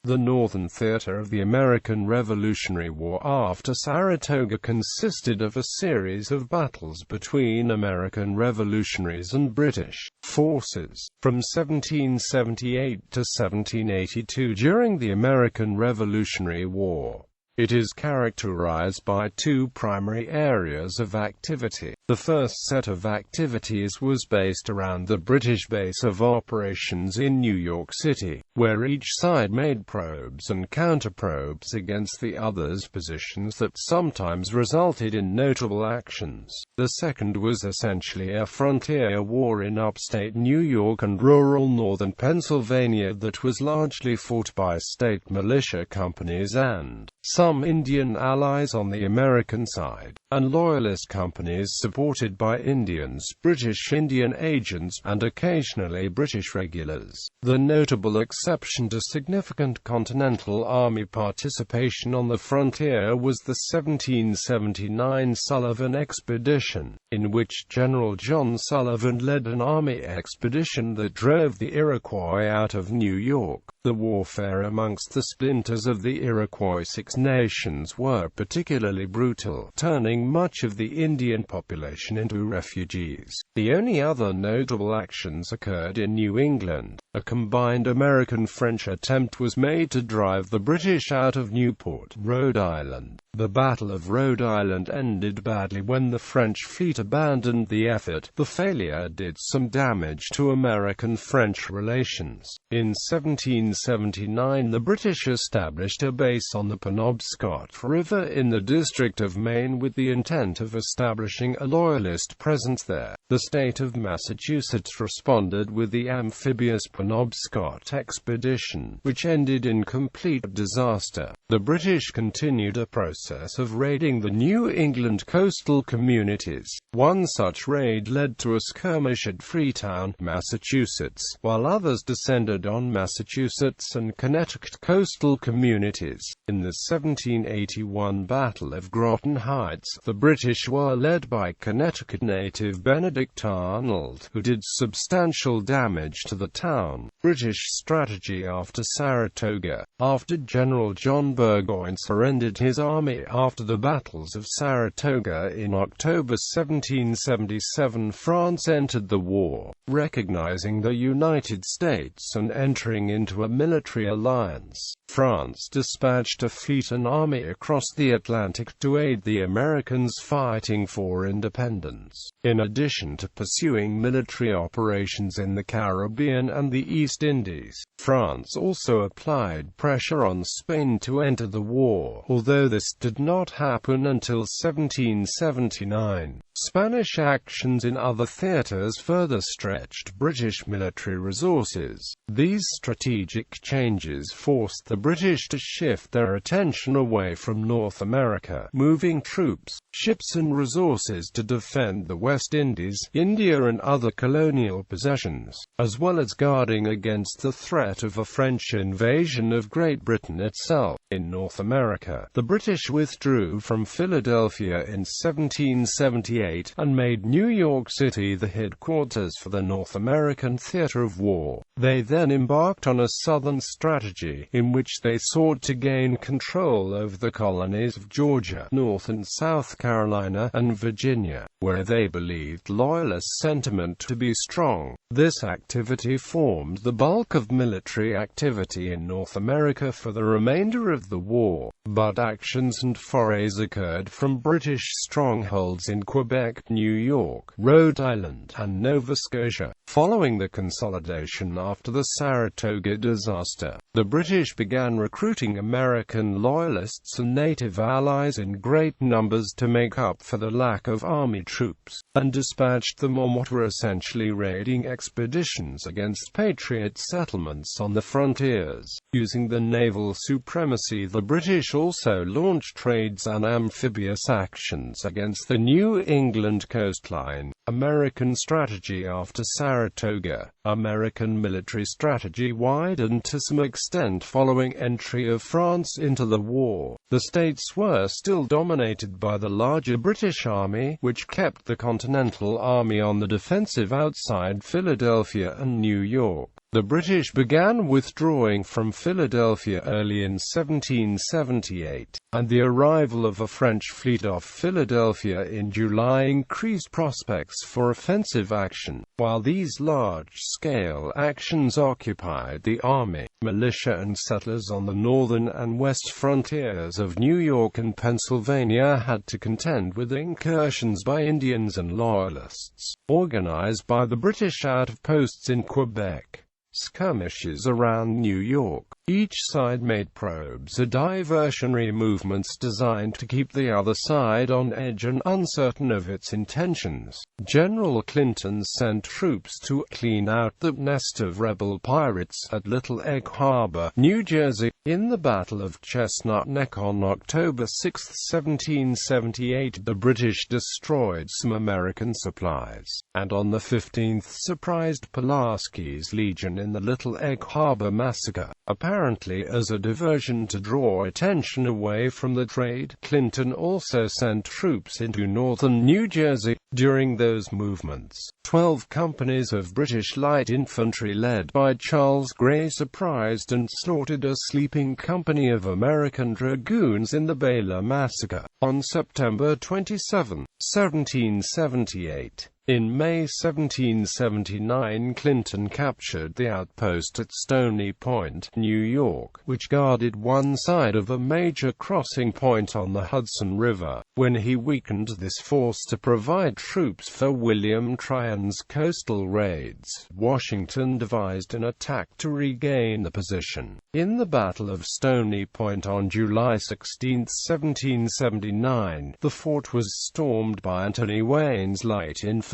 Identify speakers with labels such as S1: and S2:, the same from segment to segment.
S1: The northern theater of the American Revolutionary War after Saratoga consisted of a series of battles between American revolutionaries and British forces. From 1778 to 1782, during the American Revolutionary War, it is characterized by two primary areas of activity. The first set of activities was based around the British base of operations in New York City, where each side made probes and counterprobes against the other's positions that sometimes resulted in notable actions. The second was essentially a frontier war in upstate New York and rural northern Pennsylvania that was largely fought by state militia companies and some Indian allies on the American side, and Loyalist companies supported by Indians, British Indian agents, and occasionally British regulars. The notable exception to significant Continental Army participation on the frontier was the 1779 Sullivan Expedition, in which General John Sullivan led an army expedition that drove the Iroquois out of New York. The warfare amongst the splinters of the Iroquois Six Nations were particularly brutal, turning much of the Indian population into refugees. The only other notable actions occurred in New England. A combined American-French attempt was made to drive the British out of Newport, Rhode Island. The Battle of Rhode Island ended badly when the French fleet abandoned the effort. The failure did some damage to American-French relations. In 1779, the British established a base on the Penobscot River in the District of Maine with the intent of establishing a Loyalist presence there. The state of Massachusetts responded with the amphibious Penobscot Expedition, which ended in complete disaster. The British continued a process of raiding the New England coastal communities. One such raid led to a skirmish at Freetown, Massachusetts, while others descended on Massachusetts and Connecticut coastal communities. In the 1781 Battle of Groton Heights, the British were led by Connecticut native Benedict Arnold, who did substantial damage to the town. British strategy after Saratoga. After General John Burgoyne surrendered his army after the battles of Saratoga in October 1777, France entered the war, recognizing the United States and entering into a military alliance. France dispatched a fleet and army across the Atlantic to aid the Americans fighting for independence. In addition to pursuing military operations in the Caribbean and the East Indies, France also applied pressure on Spain to enter the war, although this did not happen until 1779. Spanish actions in other theaters further stretched British military resources. These strategic changes forced the British to shift their attention away from North America, moving troops, ships and resources to defend the West Indies, India and other colonial possessions, as well as guarding against the threat of a French invasion of Great Britain itself. In North America, the British withdrew from Philadelphia in 1778 and made New York City the headquarters for the North American theater of war. They then embarked on a southern strategy, in which they sought to gain control over the colonies of Georgia, North and South Carolina, and Virginia, where they believed Loyalist sentiment to be strong. This activity formed the bulk of military activity in North America for the remainder of the war, but actions and forays occurred from British strongholds in Quebec, New York, Rhode Island, and Nova Scotia. Following the consolidation after the Saratoga disaster, the British began recruiting American Loyalists and native allies in great numbers to make up for the lack of army troops, and dispatched them on what were essentially raiding expeditions against Patriot settlements on the frontiers. Using the naval supremacy, the British also launched raids and amphibious actions against the New England coastline. American strategy after Saratoga. American military strategy widened to some extent following entry of France into the war. The states were still dominated by the larger British Army, which kept the Continental Army on the defensive outside Philadelphia and New York. The British began withdrawing from Philadelphia early in 1778, and the arrival of a French fleet off Philadelphia in July increased prospects for offensive action. While these large-scale actions occupied the army, militia and settlers on the northern and west frontiers of New York and Pennsylvania had to contend with incursions by Indians and Loyalists, organized by the British out of posts in Quebec. Skirmishes around New York. Each side made probes or diversionary movements designed to keep the other side on edge and uncertain of its intentions. General Clinton sent troops to clean out the nest of rebel pirates at Little Egg Harbor, New Jersey, in the Battle of Chestnut Neck on October 6, 1778. The British destroyed some American supplies, and on the 15th surprised Pulaski's Legion in the Little Egg Harbor massacre. Apparently as a diversion to draw attention away from the trade, Clinton also sent troops into northern New Jersey. During those movements, 12 companies of British light infantry led by Charles Gray surprised and slaughtered a sleeping company of American dragoons in the Baylor Massacre, on September 27, 1778. In May 1779, Clinton captured the outpost at Stony Point, New York, which guarded one side of a major crossing point on the Hudson River. When he weakened this force to provide troops for William Tryon's coastal raids, Washington devised an attack to regain the position. In the Battle of Stony Point on July 16, 1779, the fort was stormed by Anthony Wayne's light infantry.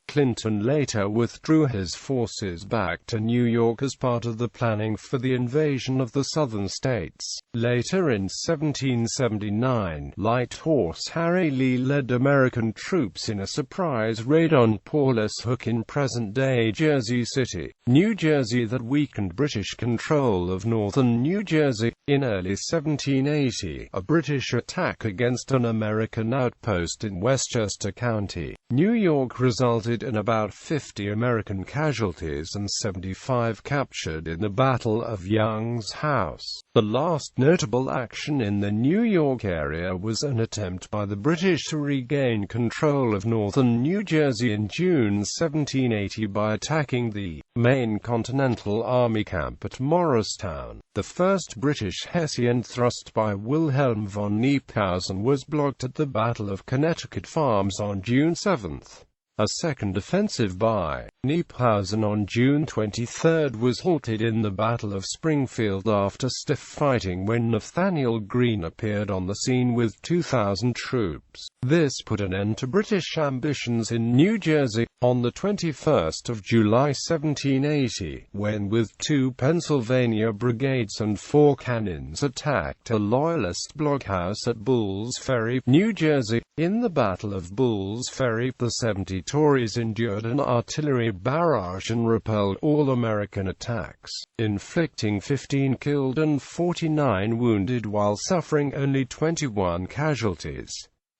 S1: Clinton later withdrew his forces back to New York as part of the planning for the invasion of the southern states. Later in 1779, Light Horse Harry Lee led American troops in a surprise raid on Paulus Hook in present-day Jersey City, New Jersey that weakened British control of northern New Jersey. In early 1780, a British attack against an American outpost in Westchester County, New York, resulted in about 50 American casualties and 75 captured in the Battle of Young's House. The last notable action in the New York area was an attempt by the British to regain control of northern New Jersey in June 1780 by attacking the main Continental Army camp at Morristown. The first British Hessian thrust by Wilhelm von Knyphausen was blocked at the Battle of Connecticut Farms on June 7. A second offensive by Knyphausen on June 23 was halted in the Battle of Springfield after stiff fighting when Nathaniel Greene appeared on the scene with 2,000 troops. This put an end to British ambitions in New Jersey. On the 21st of July 1780, when with 2 Pennsylvania brigades and 4 cannons attacked a Loyalist blockhouse at Bull's Ferry, New Jersey. In the Battle of Bull's Ferry, the 70 Tories endured an artillery barrage and repelled all American attacks, inflicting 15 killed and 49 wounded while suffering only 21 casualties.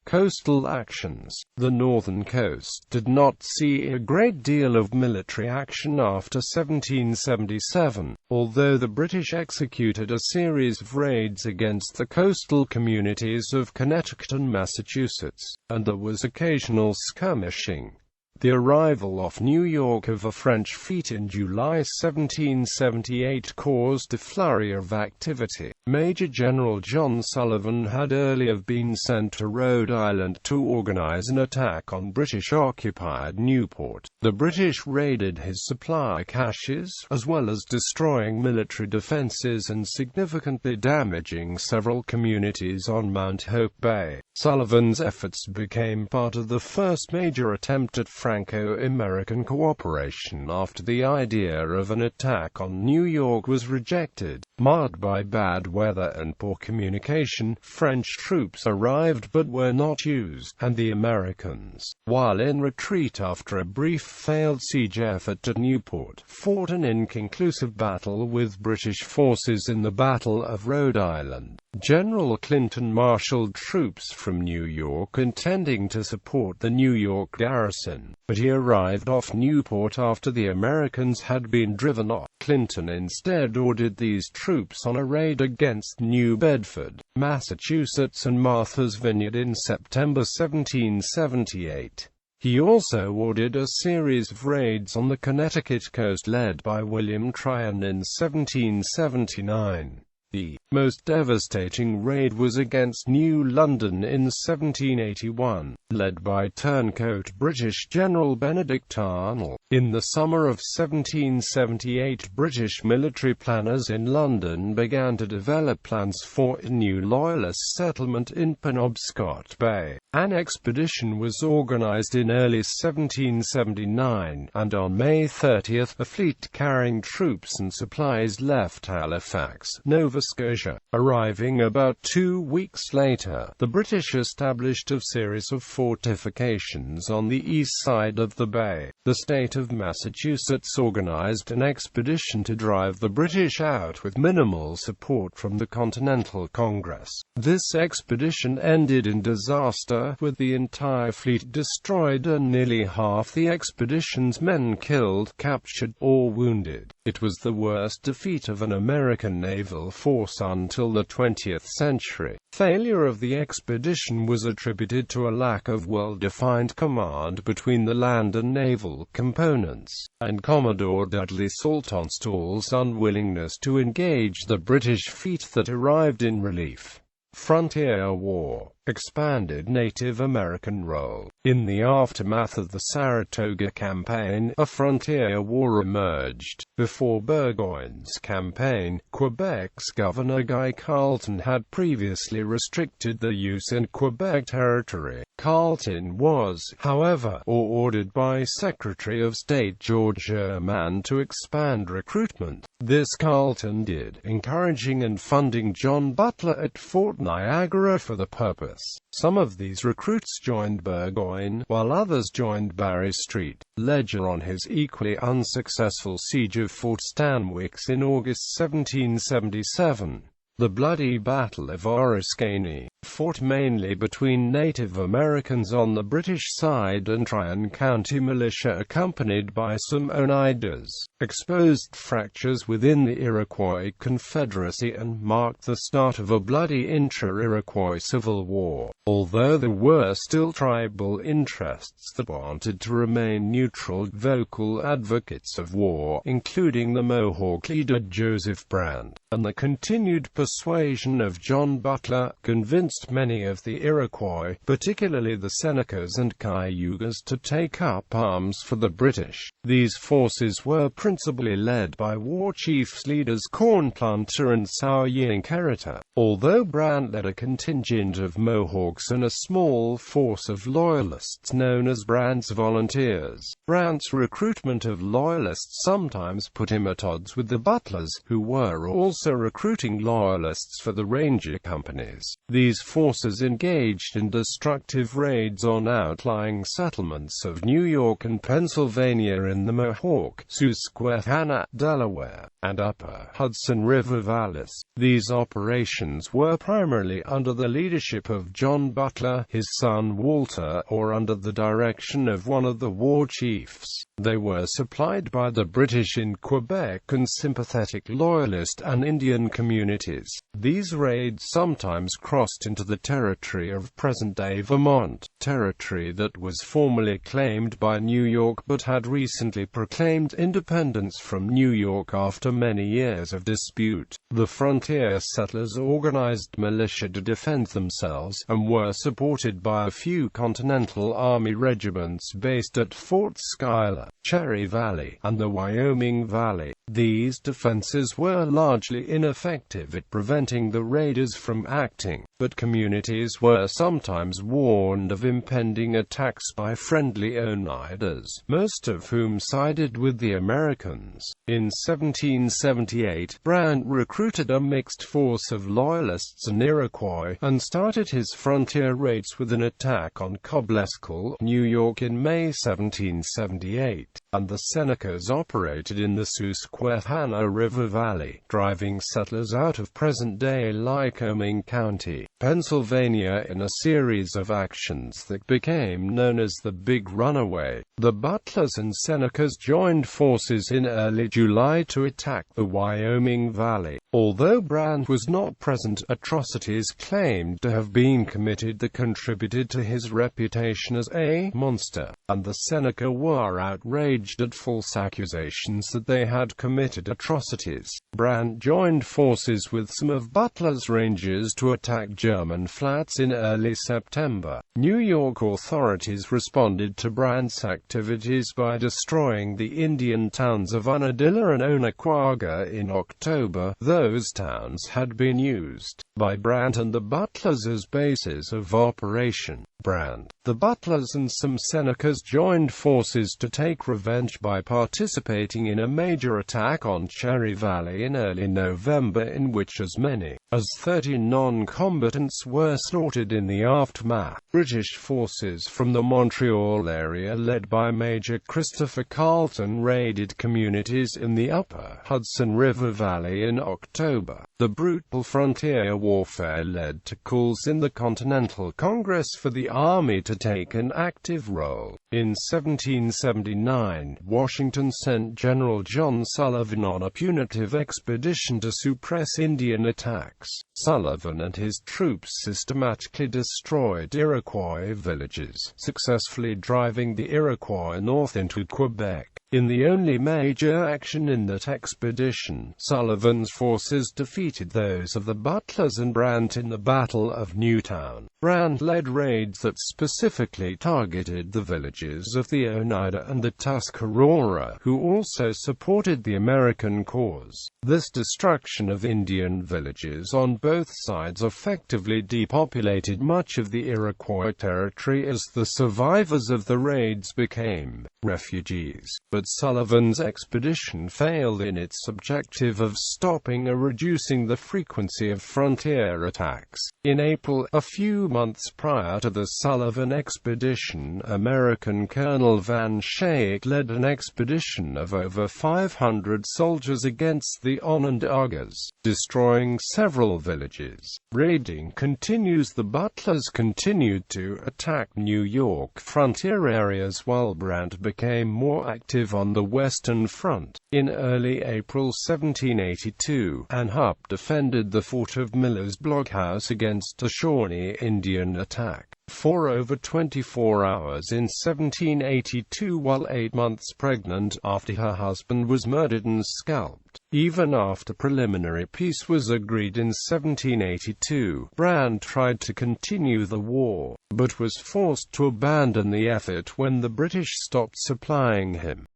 S1: Coastal actions. The northern coast did not see a great deal of military action after 1777, although the British executed a series of raids against the coastal communities of Connecticut and Massachusetts, and there was occasional skirmishing. The arrival off New York of a French fleet in July 1778 caused a flurry of activity. Major General John Sullivan had earlier been sent to Rhode Island to organize an attack on British-occupied Newport. The British raided his supply caches, as well as destroying military defenses and significantly damaging several communities on Mount Hope Bay. Sullivan's efforts became part of the first major attempt at Franco-American cooperation after the idea of an attack on New York was rejected. Marred by bad weather and poor communication, French troops arrived but were not used, and the Americans, while in retreat after a brief failed siege effort at Newport, fought an inconclusive battle with British forces in the Battle of Rhode Island. General Clinton marshaled troops from New York intending to support the New York garrison, but he arrived off Newport after the Americans had been driven off. Clinton instead ordered these troops on a raid against New Bedford, Massachusetts and Martha's Vineyard in September 1778. He also ordered a series of raids on the Connecticut coast led by William Tryon in 1779. The most devastating raid was against New London in 1781, led by turncoat British General Benedict Arnold. In the summer of 1778, British military planners in London began to develop plans for a new Loyalist settlement in Penobscot Bay. An expedition was organized in early 1779, and on May 30, a fleet carrying troops and supplies left Halifax, Nova Scotia. Arriving about 2 weeks later, the British established a series of fortifications on the east side of the bay. The state of Massachusetts organized an expedition to drive the British out with minimal support from the Continental Congress. This expedition ended in disaster, with the entire fleet destroyed and nearly half the expedition's men killed, captured, or wounded. It was the worst defeat of an American naval force until the 20th century. Failure of the expedition was attributed to a lack of well-defined command between the land and naval components, and Commodore Dudley Saltonstall's unwillingness to engage the British fleet that arrived in relief. Frontier War expanded Native American role. In the aftermath of the Saratoga campaign, a frontier war emerged. Before Burgoyne's campaign, Quebec's Governor Guy Carleton had previously restricted the use in Quebec territory. Carleton was, however, ordered by Secretary of State George Sherman to expand recruitment. This Carleton did, encouraging and funding John Butler at Fort Niagara for the purpose. Some of these recruits joined Burgoyne, while others joined Barry Street, Ledger on his equally unsuccessful siege of Fort Stanwix in August 1777. The bloody Battle of Oriskany, fought mainly between Native Americans on the British side and Tryon County militia accompanied by some Oneidas, exposed fractures within the Iroquois Confederacy and marked the start of a bloody intra-Iroquois Civil War. Although there were still tribal interests that wanted to remain neutral, vocal advocates of war, including the Mohawk leader Joseph Brant, and the continued persuasion of John Butler, convinced many of the Iroquois, particularly the Senecas and Cayugas, to take up arms for the British. These forces were principally led by war chiefs leaders Cornplanter and Sauer-Yincarata, although Brant led a contingent of Mohawks and a small force of Loyalists known as Brant's Volunteers. Brant's recruitment of Loyalists sometimes put him at odds with the Butlers, who were also recruiting Loyalists for the Ranger companies. These forces engaged in destructive raids on outlying settlements of New York and Pennsylvania in the Mohawk, Susquehanna, Delaware, and Upper Hudson River valleys. These operations were primarily under the leadership of John Butler, his son Walter, or under the direction of one of the war chiefs. They were supplied by the British in Quebec and sympathetic Loyalist and Indian communities. These raids sometimes crossed into the territory of present-day Vermont, territory that was formerly claimed by New York but had recently proclaimed independence from New York after many years of dispute. The frontier settlers organized militia to defend themselves, and were supported by a few Continental Army regiments based at Fort Schuyler. Cherry Valley, and the Wyoming Valley. These defenses were largely ineffective at preventing the raiders from acting, but communities were sometimes warned of impending attacks by friendly Oneidas, most of whom sided with the Americans. In 1778, Brant recruited a mixed force of Loyalists and Iroquois, and started his frontier raids with an attack on Kobleskill, New York in May 1778, and the Senecas operated in the Susquehanna River Valley, driving settlers out of present-day Lycoming County, Pennsylvania in a series of actions that became known as the Big Runaway. The Butlers and Senecas joined forces in early July to attack the Wyoming Valley. Although Brant was not present, atrocities claimed to have been committed that contributed to his reputation as a monster, and the Seneca were outraged at false accusations that they had committed atrocities. Brant joined forces with some of Butler's Rangers to attack German Flats in early September. New York authorities responded to Brant's activities by destroying the Indian towns of Unadilla and Onondaga in October. Those towns had been used by Brant and the Butlers as bases of operation. Brant, the Butlers and some Senecas joined forces to take revenge by participating in a major attack on Cherry Valley in early November, in which as many as 30 non-combatants were slaughtered in the aftermath. British forces from the Montreal area led by Major Christopher Carleton raided communities in the upper Hudson River Valley in October. The brutal frontier warfare led to calls in the Continental Congress for the Army to take an active role. In 1779, Washington sent General John Sullivan on a punitive expedition to suppress Indian attacks. Sullivan and his troops systematically destroyed Iroquois villages, successfully driving the Iroquois north into Quebec. In the only major action in that expedition, Sullivan's forces defeated those of the Butlers and Brant in the Battle of Newtown. Brant led raids that specifically targeted the villages of the Oneida and the Tuscarora, who also supported the American cause. This destruction of Indian villages on both sides effectively depopulated much of the Iroquois territory as the survivors of the raids became refugees. But Sullivan's expedition failed in its objective of stopping or reducing the frequency of frontier attacks. In April, a few months prior to the Sullivan Expedition, American Colonel Van Schaik led an expedition of over 500 soldiers against the Onondagas, destroying several villages. Raiding continues. The Butlers continued to attack New York frontier areas while Brant became more active on the Western Front. In early April 1782, Ann Hupp defended the fort of Miller's Blockhouse against a Shawnee Indian attack for over 24 hours in 1782 while 8 months pregnant, after her husband was murdered and scalped. Even after preliminary peace was agreed in 1782, Brant tried to continue the war, but was forced to abandon the effort when the British stopped supplying him.